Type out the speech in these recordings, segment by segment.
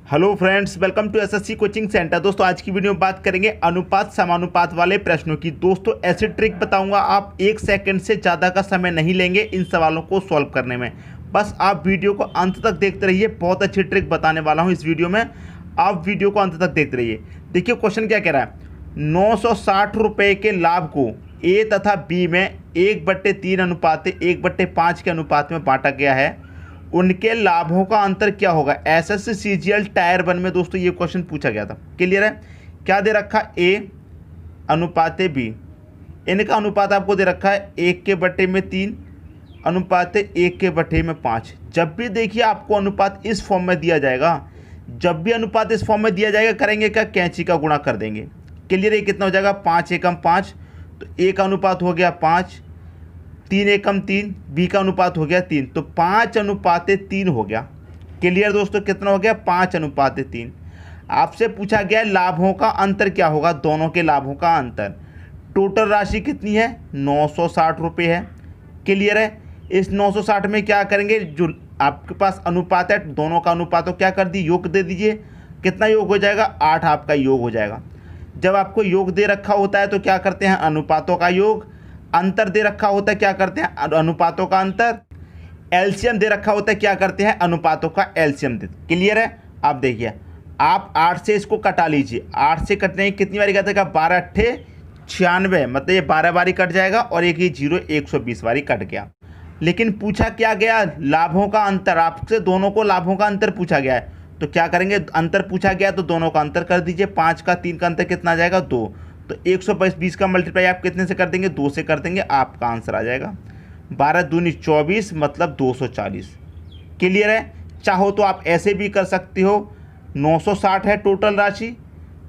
Hello friends, welcome to SSC coaching centre. दोस्तों आज की वीडियो में बात करेंगे अनुपात समानुपात वाले प्रश्नों की। दोस्तों ऐसी ट्रिक बताऊंगा, आप 1 सेकंड से ज़्यादा का समय नहीं लेंगे इन सवालों को सॉल्व करने में। बस आप वीडियो को अंत तक देखते रहिए, बहुत अच्छी ट्रिक बताने वाला हूँ इस वीडियो में। आप वीडियो को अंत तक देखते रहिए। देखिए क्वेश्चन क्या कह रहा है। 960 रुपये के लाभ को ए तथा बी में 1/3 अनुपात 1/5 के अनुपात में बांटा गया है। उनके लाभों का अंतर क्या होगा। एसएससी सीजीएल टायर 1 में दोस्तों ये क्वेश्चन पूछा गया था। क्लियर है। क्या दे रखा, ए अनुपात बी, इनका अनुपात आपको दे रखा है 1/3 अनुपात 1/5। जब भी देखिए आपको अनुपात इस फॉर्म में दिया जाएगा, जब भी अनुपात इस फॉर्म में दिया जाएगा, करेंगे क्या, कैंची का गुणा कर देंगे। क्लियर है। कितना हो जाएगा, 5 एकम 5, तो ए का अनुपात हो गया 5, 3 एकम 3, बी का अनुपात हो गया 3, तो 5/3 हो गया। क्लियर दोस्तों, कितना हो गया, 5/3। आपसे पूछा गया लाभों का अंतर क्या होगा, दोनों के लाभों का अंतर। टोटल राशि कितनी है, 960 रुपये है। क्लियर है। इस 960 में क्या करेंगे, जो आपके पास अनुपात है दोनों का अनुपात, तो क्या कर दी, योग दे दीजिए। कितना योग हो जाएगा, 8 आपका योग हो जाएगा। जब आपको योग दे रखा होता है तो क्या करते हैं, अनुपातों का योग। अंतर दे रखा होता है, क्या करते हैं, अनुपातों का अंतर। एलसीएम दे रखा होता है, क्या करते हैं, अनुपातों का एलसीएम दे। क्लियर है। आप देखिए, आप 8 से इसको कटा लीजिए। 8 से कटने की कितनी बारी कटेगा, 12 अट्ठे 96, मतलब ये 12 बारी कट जाएगा और एक ही 0 120 बारी कट गया। लेकिन पूछा क्या गया, लाभों का अंतर। आपसे दोनों को लाभों का अंतर पूछा गया है, तो क्या करेंगे, अंतर पूछा गया तो दोनों का अंतर कर दीजिए। 5 का 3 का अंतर कितना आ जाएगा, 2, तो 120 का मल्टीप्लाई आप कितने से कर देंगे, 2 से कर देंगे, आपका आंसर आ जाएगा 12 दूनी 24, मतलब 240। क्लियर है। चाहो तो आप ऐसे भी कर सकते हो, 960 है टोटल राशि,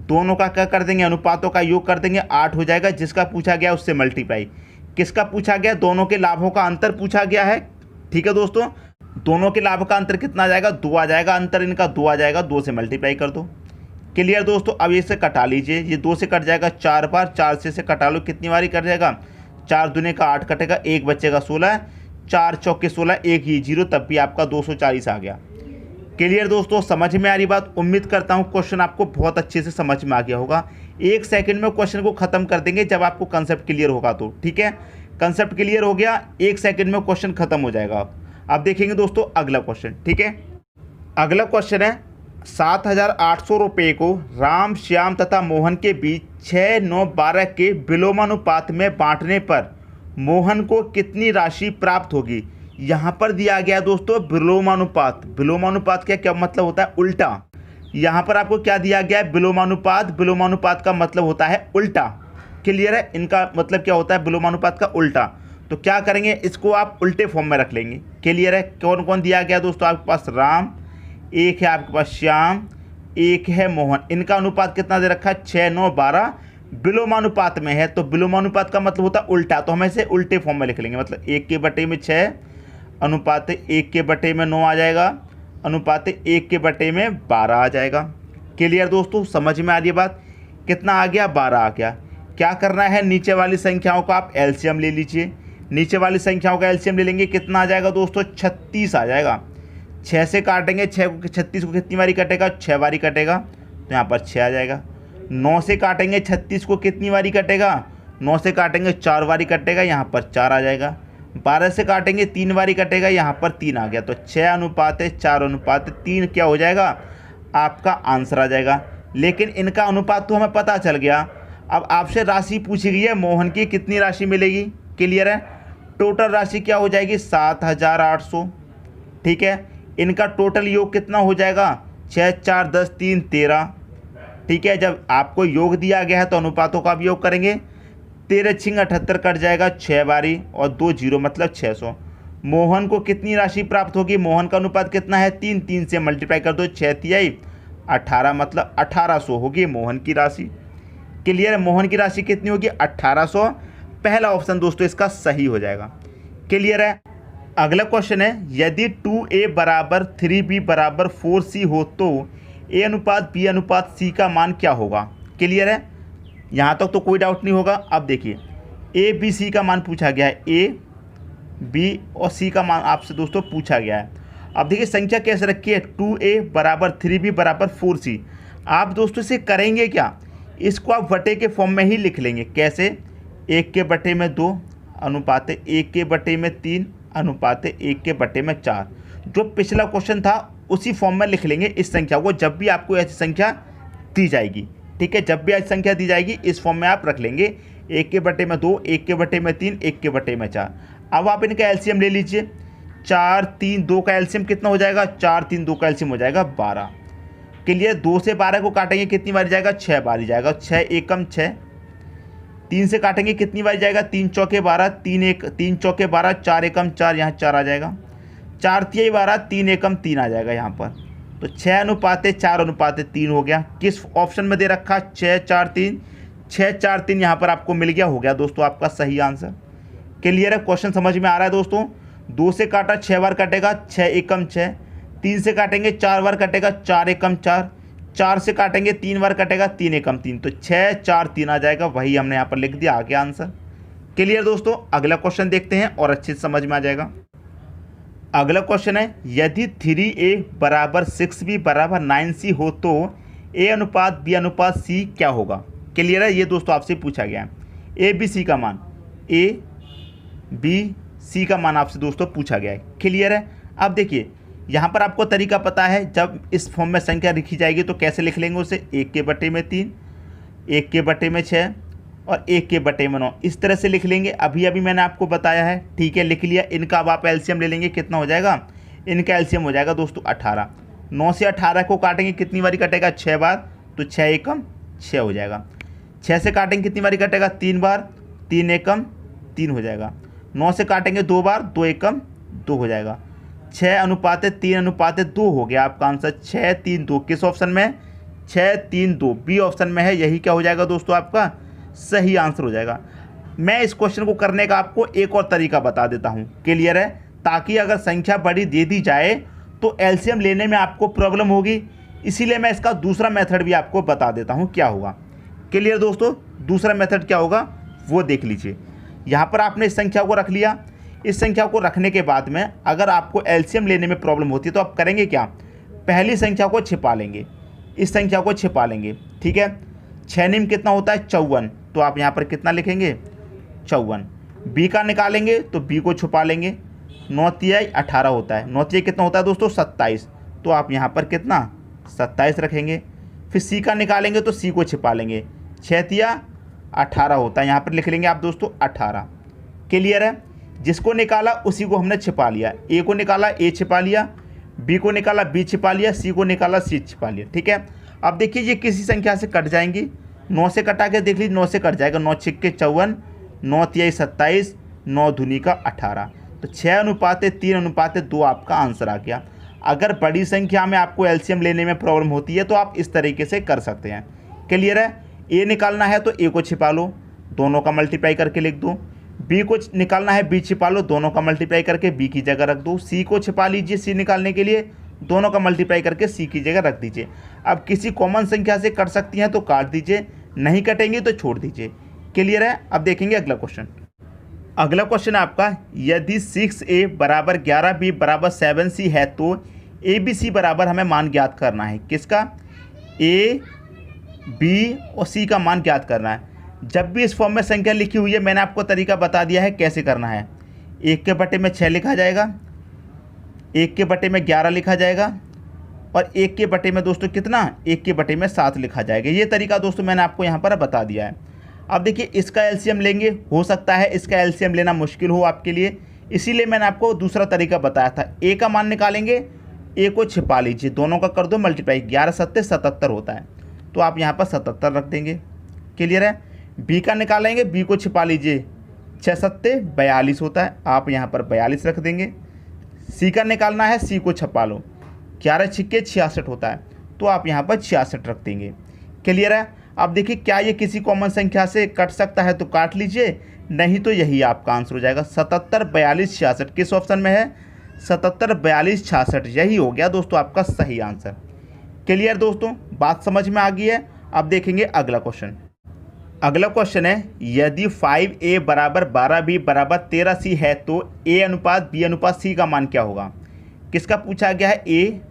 दोनों का क्या कर देंगे, अनुपातों का योग कर देंगे, 8 हो जाएगा। जिसका पूछा गया उससे मल्टीप्लाई। किसका पूछा गया, दोनों के लाभों का अंतर पूछा गया है। ठीक है दोस्तों, दोनों के लाभ का अंतर कितना आ जाएगा, 2 आ जाएगा। अंतर इनका 2 आ जाएगा, 2 से मल्टीप्लाई कर दो। क्लियर दोस्तों। अब इसे कटा लीजिए, ये 2 से कट जाएगा 4 बार, 4 से कटा लो, कितनी बारी कट जाएगा, 4 दूने का 8 कटेगा, 1 बचेगा 16, 4 चौके 16, 1 ही 0, तब भी आपका 240 आ गया। क्लियर दोस्तों, समझ में आ रही बात। उम्मीद करता हूँ क्वेश्चन आपको बहुत अच्छे से समझ में आ गया होगा। 1 सेकंड में क्वेश्चन को खत्म कर देंगे जब आपको कंसेप्ट क्लियर होगा तो। ठीक है, कंसेप्ट क्लियर हो गया, 1 सेकंड में क्वेश्चन खत्म हो जाएगा। अब देखेंगे दोस्तों अगला क्वेश्चन। ठीक है, अगला क्वेश्चन है 7,800 रुपये को राम, श्याम तथा मोहन के बीच 6, 9, 12 के विलोमानुपात में बांटने पर मोहन को कितनी राशि प्राप्त होगी। यहाँ पर दिया गया दोस्तों विलोमानुपात। विलोमानुपात का क्या मतलब होता है, उल्टा। यहाँ पर आपको क्या दिया गया है, विलोमानुपात। विलोमानुपात का मतलब होता है उल्टा। क्लियर है। इनका मतलब क्या होता है, विलोमानुपात का उल्टा। तो क्या करेंगे, इसको आप उल्टे फॉर्म में रख लेंगे। क्लियर है। कौन कौन दिया गया दोस्तों, आपके पास राम, एक है आपके पास श्याम, एक है मोहन। इनका अनुपात कितना दे रखा है, 6, 9, 12 विलोमानुपात में है। तो विलोमानुपात का मतलब होता है उल्टा, तो हम इसे उल्टे फॉर्म में लिख लेंगे। मतलब 1/6 अनुपात 1/9 आ जाएगा, अनुपात 1/12 आ जाएगा। क्लियर दोस्तों, समझ में आ रही है बात। कितना आ गया, 12 आ गया। क्या करना है, नीचे वाली संख्याओं का आप एलसीएम ले लीजिए। नीचे वाली संख्याओं का एलसीएम ले लेंगे, कितना आ जाएगा दोस्तों, 36 आ जाएगा। 6 से काटेंगे, 36 को कितनी बारी कटेगा, 6 बारी कटेगा, तो यहाँ पर 6 आ जाएगा। 9 से काटेंगे 36 को कितनी बारी कटेगा, 9 से काटेंगे 4 बारी कटेगा, यहाँ पर 4 आ जाएगा। 12 से काटेंगे 3 बारी कटेगा, यहाँ पर 3 आ गया। तो 6/4/3 क्या हो जाएगा, आपका आंसर आ जाएगा। लेकिन इनका अनुपात तो हमें पता चल गया। अब आपसे राशि पूछी गई है, मोहन की कितनी राशि मिलेगी। क्लियर है। टोटल राशि क्या हो जाएगी, 7,800। ठीक है। इनका टोटल योग कितना हो जाएगा, 6, 4, 10, 3, 13। ठीक है। जब आपको योग दिया गया है तो अनुपातों का भी योग करेंगे। 13 छिंग 78 कट जाएगा 6 बारी, और 2 0 मतलब 600। मोहन को कितनी राशि प्राप्त होगी, मोहन का अनुपात कितना है, 3, 3 से मल्टीप्लाई कर दो, 6 तिहाई 18, मतलब 1800 होगी मोहन की राशि। क्लियर है। मोहन की राशि कितनी होगी, 1800। पहला ऑप्शन दोस्तों इसका सही हो जाएगा। क्लियर है। अगला क्वेश्चन है, यदि 2a बराबर 3b बराबर 4c हो तो a अनुपात b अनुपात c का मान क्या होगा। क्लियर है। यहाँ तक तो कोई डाउट नहीं होगा। अब देखिए, a b c का मान पूछा गया है, a b और c का मान आपसे दोस्तों पूछा गया है। अब देखिए संख्या कैसे रखी है, 2a बराबर 3b बराबर 4c। आप दोस्तों इसे करेंगे क्या, इसको आप बटे के फॉर्म में ही लिख लेंगे। कैसे, 1 के बटे में 2 अनुपाते 1 के बटे में 3 अनुपाते 1 के बटे में 4। जो पिछला क्वेश्चन था उसी फॉर्म में लिख लेंगे इस संख्या को, जब भी आपको ऐसी संख्या दी जाएगी। ठीक है, जब भी ऐसी संख्या दी जाएगी इस फॉर्म में आप रख लेंगे, 1 के बटे में 2, 1 के बटे में 3, 1 के बटे में 4। अब आप इनका एलसीएम ले लीजिए, 4 3 2 का एलसीएम कितना हो जाएगा, 4 3 2 का एलसीएम हो जाएगा 12। क्लियर, 2 से 12 को काटेंगे कितनी बार जाएगा, 6 बार जाएगा, 6 एकम 6। 3 से काटेंगे कितनी बार जाएगा, 3 चौके 12, 3 चौके 12, 4 एकम 4, यहाँ 4 आ जाएगा, 4 तिहाई 12, 3 एकम 3 आ जाएगा यहाँ पर। तो 6 अनुपाते 4 अनुपाते 3 हो गया। किस ऑप्शन में दे रखा, 6 4 3, 6 4 3 यहाँ पर आपको मिल गया, हो गया दोस्तों आपका सही आंसर। क्लियर है, क्वेश्चन समझ में आ रहा है दोस्तों। 2 से काटा 6 बार कटेगा, 6 एकम 6। 3 से काटेंगे 4 बार कटेगा, 4 एकम 4। 4 से काटेंगे 3 बार कटेगा, 3 एकम 3। तो 6 4 3 आ जाएगा, वही हमने यहाँ पर लिख दिया, आ गया आंसर। क्लियर दोस्तों, अगला क्वेश्चन देखते हैं और अच्छे से समझ में आ जाएगा। अगला क्वेश्चन है, यदि 3a बराबर 6b बराबर 9c हो तो a अनुपात b अनुपात c क्या होगा। क्लियर है, ये दोस्तों आपसे पूछा गया है। a b c का मान, a b c का मान आपसे दोस्तों पूछा गया है। क्लियर है, अब देखिए यहाँ पर आपको तरीका पता है, जब इस फॉर्म में संख्या लिखी जाएगी तो कैसे लिख लेंगे उसे, 1 के बटे में 3, 1 के बटे में 6 और 1 के बटे में 9, इस तरह से लिख लेंगे। अभी मैंने आपको बताया है, ठीक है, लिख लिया। इनका अब आप एलसीएम ले लेंगे, कितना हो जाएगा, इनका एलसीएम हो जाएगा दोस्तों 18। 9 से 18 को काटेंगे कितनी बारी कटेगा, 6 बार, तो 6 एकम 6 हो जाएगा। 6 से काटेंगे कितनी बारी कटेगा, 3 बार, 3 एकम 3 हो जाएगा। 9 से काटेंगे 2 बार, 2 एकम 2 हो जाएगा। 6 अनुपाते 3 अनुपाते 2 हो गया आपका आंसर, 6 3 2। किस ऑप्शन में, 6 3 2 बी ऑप्शन में है, यही क्या हो जाएगा दोस्तों आपका सही आंसर हो जाएगा। मैं इस क्वेश्चन को करने का आपको एक और तरीका बता देता हूं। क्लियर है, ताकि अगर संख्या बड़ी दे दी जाए तो एलसीएम लेने में आपको प्रॉब्लम होगी, इसीलिए मैं इसका दूसरा मेथड भी आपको बता देता हूं क्या होगा। क्लियर दोस्तों, दूसरा मेथड क्या होगा वो देख लीजिए। यहाँ पर आपने इस संख्या को रख लिया, इस संख्या को रखने के बाद में अगर आपको एलसीएम लेने में प्रॉब्लम होती है तो आप करेंगे क्या, पहली संख्या को छिपा लेंगे, इस संख्या को छिपा लेंगे। ठीक है, 6 निम कितना होता है, 54, तो आप यहाँ पर कितना लिखेंगे, 54। बी का निकालेंगे तो बी को छुपा लेंगे, 9 तिहाई 18 होता है, 9 तिहाई कितना होता है दोस्तों 27, तो आप यहाँ पर कितना 27 रखेंगे। फिर सी का निकालेंगे तो सी को छिपा लेंगे, 6 तिया 18 होता है, यहाँ पर लिख लेंगे आप दोस्तों 18। क्लियर है, जिसको निकाला उसी को हमने छिपा लिया, ए को निकाला ए छिपा लिया, बी को निकाला बी छिपा लिया, सी को निकाला सी छिपा लिया। ठीक है, अब देखिए ये किसी संख्या से कट जाएंगी, 9 से कटा के देख लीजिए, 9 से कट जाएगा, 9 छिक्के 54, 9 तिहाई 27, 9 दूनी का 18, तो 6 अनुपाते 3 अनुपाते 2 आपका आंसर आ गया। अगर बड़ी संख्या में आपको एलसीएम लेने में प्रॉब्लम होती है तो आप इस तरीके से कर सकते हैं। क्लियर है, ए निकालना है तो ए को छिपा लो, दोनों का मल्टीप्लाई करके लिख दो, बी को निकालना है बी छिपा लो, दोनों का मल्टीप्लाई करके बी की जगह रख दो, सी को छिपा लीजिए सी निकालने के लिए, दोनों का मल्टीप्लाई करके सी की जगह रख दीजिए। अब किसी कॉमन संख्या से कट सकती हैं तो काट दीजिए, नहीं कटेंगी तो छोड़ दीजिए। क्लियर है, अब देखेंगे अगला क्वेश्चन। अगला क्वेश्चन आपका, यदि 6a बराबर 11b बराबर 7c है तो ए बी सी बराबर हमें मान ज्ञात करना है। किसका, ए बी और सी का मान ज्ञात करना है। जब भी इस फॉर्म में संख्या लिखी हुई है मैंने आपको तरीका बता दिया है कैसे करना है। 1 के बटे में 6 लिखा जाएगा, 1 के बटे में 11 लिखा जाएगा और 1 के बटे में दोस्तों कितना, 1 के बटे में 7 लिखा जाएगा। ये तरीका दोस्तों मैंने आपको यहाँ पर बता दिया है। अब देखिए इसका एलसीएम लेंगे, हो सकता है इसका एलसीएम लेना मुश्किल हो आपके लिए, इसीलिए मैंने आपको दूसरा तरीका बताया था। ए का मान निकालेंगे, ए को छिपा लीजिए, दोनों का कर दो मल्टीप्लाई, 11 सत्ते 77 होता है, तो आप यहाँ पर 77 रख देंगे। क्लियर है, बी का निकालेंगे, बी को छिपा लीजिए, 6 सत्ते 42 होता है, आप यहाँ पर 42 रख देंगे। सी का निकालना है, सी को छपा लो, 11 छिक्के 66 होता है, तो आप यहाँ पर 66 रख देंगे। क्लियर है, अब देखिए क्या ये किसी कॉमन संख्या से कट सकता है तो काट लीजिए, नहीं तो यही आपका आंसर हो जाएगा 77 42 66। किस ऑप्शन में है, 77 42 66, यही हो गया दोस्तों आपका सही आंसर। क्लियर दोस्तों, बात समझ में आ गई है। अब देखेंगे अगला क्वेश्चन। अगला क्वेश्चन है, यदि 5a बराबर 12b बराबर 13c है तो a अनुपात b अनुपात c का मान क्या होगा। किसका पूछा गया है, ए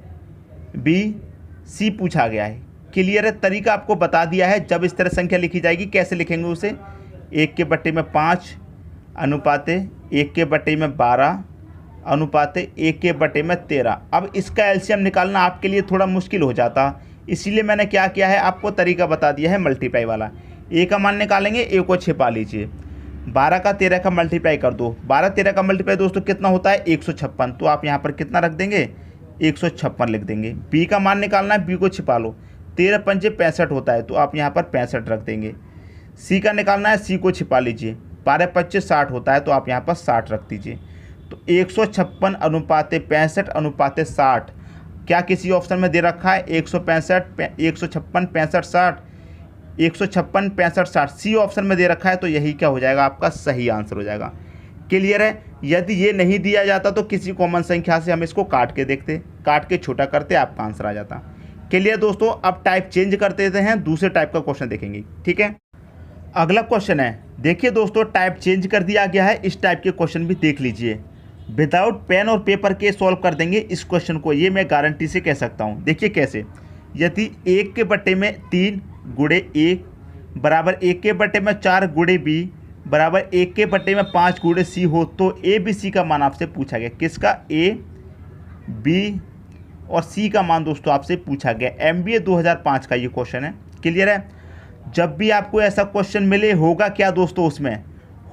बी सी पूछा गया है। क्लियर है, तरीका आपको बता दिया है। जब इस तरह संख्या लिखी जाएगी कैसे लिखेंगे उसे, 1 के बट्टे में 5 अनुपाते 1 के बट्टे में 12 अनुपाते 1 के बट्टे में 13। अब इसका एलसीएम निकालना आपके लिए थोड़ा मुश्किल हो जाता, इसीलिए मैंने क्या किया है, आपको तरीका बता दिया है मल्टीप्लाई वाला। ए का मान निकालेंगे, ए को छिपा लीजिए, 12 का 13 का मल्टीप्लाई कर दो, 12 13 का मल्टीप्लाई दोस्तों कितना होता है, 156। तो आप यहाँ पर कितना रख देंगे, 156 लिख देंगे। बी का मान निकालना है, बी को छिपा लो, 13 पंजे 65 होता है, तो आप यहाँ पर 65 रख देंगे। सी का निकालना है, सी को छिपा लीजिए, 12 25 60 होता है, तो आप यहाँ पर 60 रख दीजिए। तो 156 अनुपाते 65 अनुपाते 60 क्या किसी ऑप्शन में दे रखा है, 165 156 65 60 156 65 60 सी ऑप्शन में दे रखा है, तो यही क्या हो जाएगा, आपका सही आंसर हो जाएगा। क्लियर है। यदि ये नहीं दिया जाता तो किसी कॉमन संख्या से हम इसको काट के देखते, काट के छोटा करते, आपका आंसर आ जाता। क्लियर दोस्तों। अब टाइप चेंज कर देते हैं, दूसरे टाइप का क्वेश्चन देखेंगे। ठीक है, अगला क्वेश्चन है, देखिए दोस्तों टाइप चेंज कर दिया गया है, इस टाइप के क्वेश्चन भी देख लीजिए। विदाउट पेन और पेपर के सॉल्व कर देंगे इस क्वेश्चन को, ये मैं गारंटी से कह सकता हूँ। देखिए कैसे, यदि 1 के बट्टे में 3 गुणे 1 बराबर 1 के बट्टे में 4 गुणे बी बराबर 1 के बट्टे में 5 गुणे सी हो, तो ए बी सी का मान आपसे पूछा गया। किसका, ए बी और सी का मान दोस्तों आपसे पूछा गया। MBA 2005 का ये क्वेश्चन है। क्लियर है। जब भी आपको ऐसा क्वेश्चन मिले, होगा क्या दोस्तों, उसमें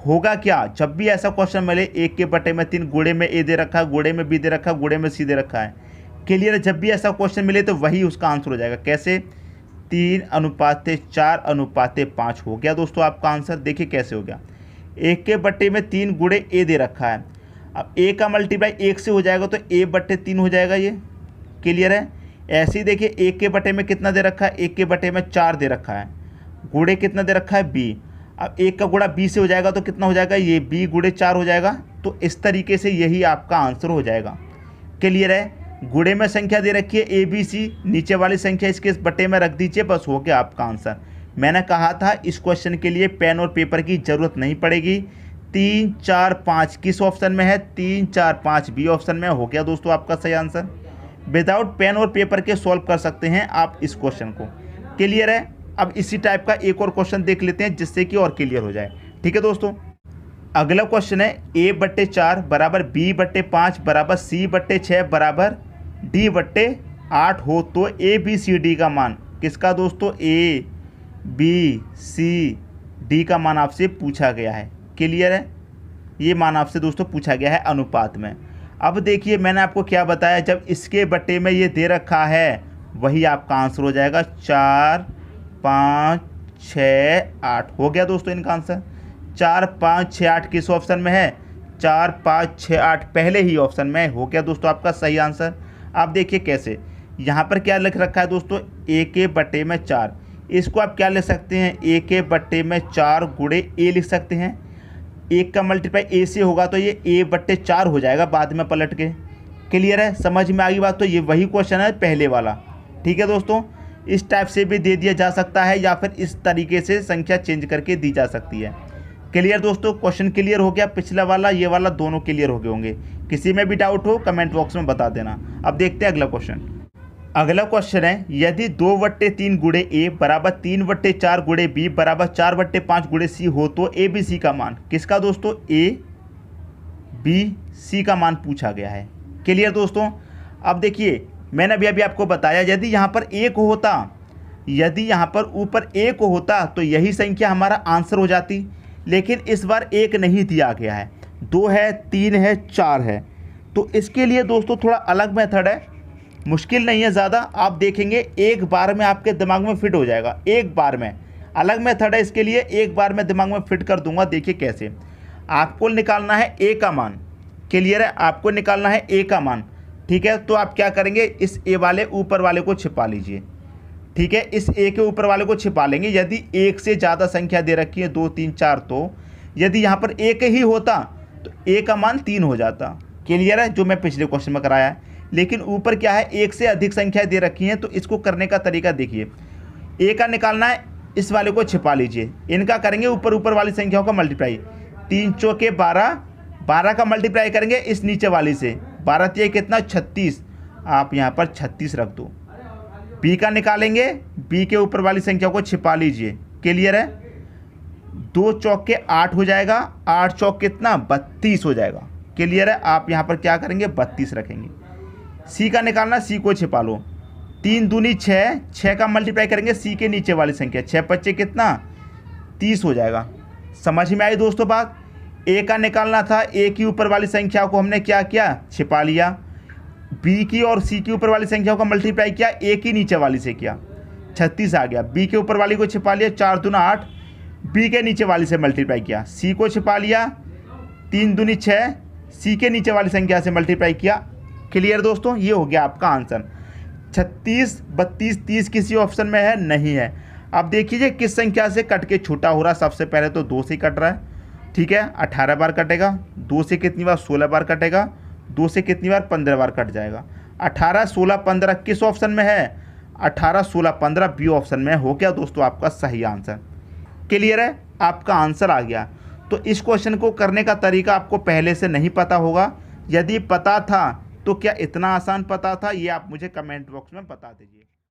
होगा क्या, जब भी ऐसा क्वेश्चन मिले 1 के बट्टे में 3 गुणे में ए दे रखा है, गुणे में बी दे रखा है, गुणे में सी दे रखा है। क्लियर है, जब भी ऐसा क्वेश्चन मिले तो वही उसका आंसर हो जाएगा। कैसे, 3 अनुपाते 4 अनुपाते 5 हो गया दोस्तों आपका आंसर। देखिए कैसे हो गया, 1 के बट्टे में 3 गुणे ए दे रखा है, अब ए का मल्टीप्लाई 1 से हो जाएगा तो ए बट्टे 3 हो जाएगा ये। क्लियर है। ऐसे ही देखिए 1 के बट्टे में कितना दे रखा है, 1 के बट्टे में 4 दे रखा है, गुणे कितना दे रखा है, बी। अब 1 का गुणा बी से हो जाएगा तो कितना हो जाएगा, ये बी गुणे 4 हो जाएगा। तो इस तरीके से यही आपका आंसर हो जाएगा। क्लियर है। गुणे में संख्या दे रखी है ए बी सी, नीचे वाली संख्या इसके बट्टे में रख दीजिए, बस हो गया आपका आंसर। मैंने कहा था इस क्वेश्चन के लिए पेन और पेपर की ज़रूरत नहीं पड़ेगी। 3 4 5 किस ऑप्शन में है, 3 4 5 बी ऑप्शन में। हो गया दोस्तों आपका सही आंसर। विदाउट पेन और पेपर के सॉल्व कर सकते हैं आप इस क्वेश्चन को। क्लियर है। अब इसी टाइप का एक और क्वेश्चन देख लेते हैं जिससे कि और क्लियर हो जाए। ठीक है दोस्तों, अगला क्वेश्चन है, a बट्टे 4 बराबर b बट्टे 5 बराबर c बट्टे 6 बराबर d बट्टे 8 हो, तो a b c d का मान किसका दोस्तों, a b c d का मान आपसे पूछा गया है। क्लियर है। ये मान आपसे दोस्तों पूछा गया है अनुपात में। अब देखिए मैंने आपको क्या बताया, जब इसके बट्टे में ये दे रखा है वही आपका आंसर हो जाएगा। 4 5 6 8 हो गया दोस्तों इनका आंसर। 4 5 6 8 किस ऑप्शन में है, 4 5 6 8 पहले ही ऑप्शन में। हो गया दोस्तों आपका सही आंसर। आप देखिए कैसे, यहाँ पर क्या लिख रखा है दोस्तों, a के बट्टे में 4, इसको आप क्या लिख सकते हैं, a के बट्टे में 4 गुणे a लिख सकते हैं। 1 का मल्टीप्लाई a से होगा तो ये a बट्टे 4 हो जाएगा बाद में पलट के। क्लियर है, समझ में आ गई बात। तो ये वही क्वेश्चन है पहले वाला। ठीक है दोस्तों, इस टाइप से भी दे दिया जा सकता है या फिर इस तरीके से संख्या चेंज करके दी जा सकती है। क्लियर दोस्तों, क्वेश्चन क्लियर हो गया, पिछला वाला ये वाला दोनों क्लियर हो गए होंगे। किसी में भी डाउट हो कमेंट बॉक्स में बता देना। अब देखते हैं अगला क्वेश्चन। अगला क्वेश्चन है, यदि 2 बट्टे 3 गुणे ए बराबर 3 बट्टे 4 गुणे बी बराबर 4 बट्टे 5 गुणे सी हो, तो ए बी सी का मान किसका दोस्तों, ए बी सी का मान पूछा गया है। क्लियर दोस्तों। अब देखिए मैंने अभी आपको बताया, यदि यहाँ पर 1 होता, यदि यहाँ पर ऊपर 1 होता तो यही संख्या हमारा आंसर हो जाती, लेकिन इस बार 1 नहीं दिया गया है, 2 है 3 है 4 है। तो इसके लिए दोस्तों थोड़ा अलग मेथड है, मुश्किल नहीं है ज़्यादा। आप देखेंगे एक बार में आपके दिमाग में फिट हो जाएगा, एक बार में। अलग मेथड है इसके लिए, एक बार में दिमाग में फिट कर दूंगा। देखिए कैसे, आपको निकालना है a का मान। क्लियर है, आपको निकालना है a का मान। ठीक है, तो आप क्या करेंगे, इस a वाले ऊपर वाले को छिपा लीजिए। ठीक है, इस a के ऊपर वाले को छिपा लेंगे। यदि 1 से ज़्यादा संख्या दे रखी है 2 3 4, तो यदि यहाँ पर 1 ही होता तो a का मान 3 हो जाता। क्लियर है, जो मैं पिछले क्वेश्चन में कराया है। लेकिन ऊपर क्या है, 1 से अधिक संख्या दे रखी है, तो इसको करने का तरीका देखिए। a का निकालना है, इस वाले को छिपा लीजिए। इनका करेंगे ऊपर वाली संख्याओं का मल्टीप्लाई, 3 चौके 12, 12 का मल्टीप्लाई करेंगे इस नीचे वाली से, 12 तिया कितना 36, आप यहाँ पर 36 रख दो। बी का निकालेंगे, बी के ऊपर वाली संख्या को छिपा लीजिए। क्लियर है? 2 चौक के 8 हो जाएगा, 8 चौक कितना 32 हो जाएगा। क्लियर है? आप यहाँ पर क्या करेंगे 32 रखेंगे। सी का निकालना, सी को छिपा लो। 3 दूनी 6, 6 का मल्टीप्लाई करेंगे सी के नीचे वाली संख्या, 6 पच्चे कितना 30 हो जाएगा। समझ में आई दोस्तों बात? ए का निकालना था, ए की ऊपर वाली संख्या को हमने क्या किया छिपा लिया। बी की और सी की ऊपर वाली संख्याओं का मल्टीप्लाई किया, ए की नीचे वाली से किया, 36 आ गया। बी के ऊपर वाली को छिपा लिया, 4 दूना 8, बी के नीचे वाली से मल्टीप्लाई किया। सी को छिपा लिया, 3 दूनी 6, सी के नीचे वाली संख्या से मल्टीप्लाई किया। क्लियर दोस्तों? ये हो गया आपका आंसर। 36, 32, 30 किसी ऑप्शन में है नहीं है। अब देखिए किस संख्या से कट के छोटा हो रहा है। सबसे पहले तो 2 से कट रहा है, ठीक है, 18 बार कटेगा। 2 से कितनी बार 16 बार कटेगा। 2 से कितनी बार 15 बार कट जाएगा। 18, 16, 15 किस ऑप्शन में है? 18, 16, 15 बी ऑप्शन में हो गया दोस्तों आपका सही आंसर। क्लियर है? आपका आंसर आ गया। तो इस क्वेश्चन को करने का तरीका आपको पहले से नहीं पता होगा। यदि पता था तो क्या इतना आसान पता था? ये आप मुझे कमेंट बॉक्स में बता दीजिए।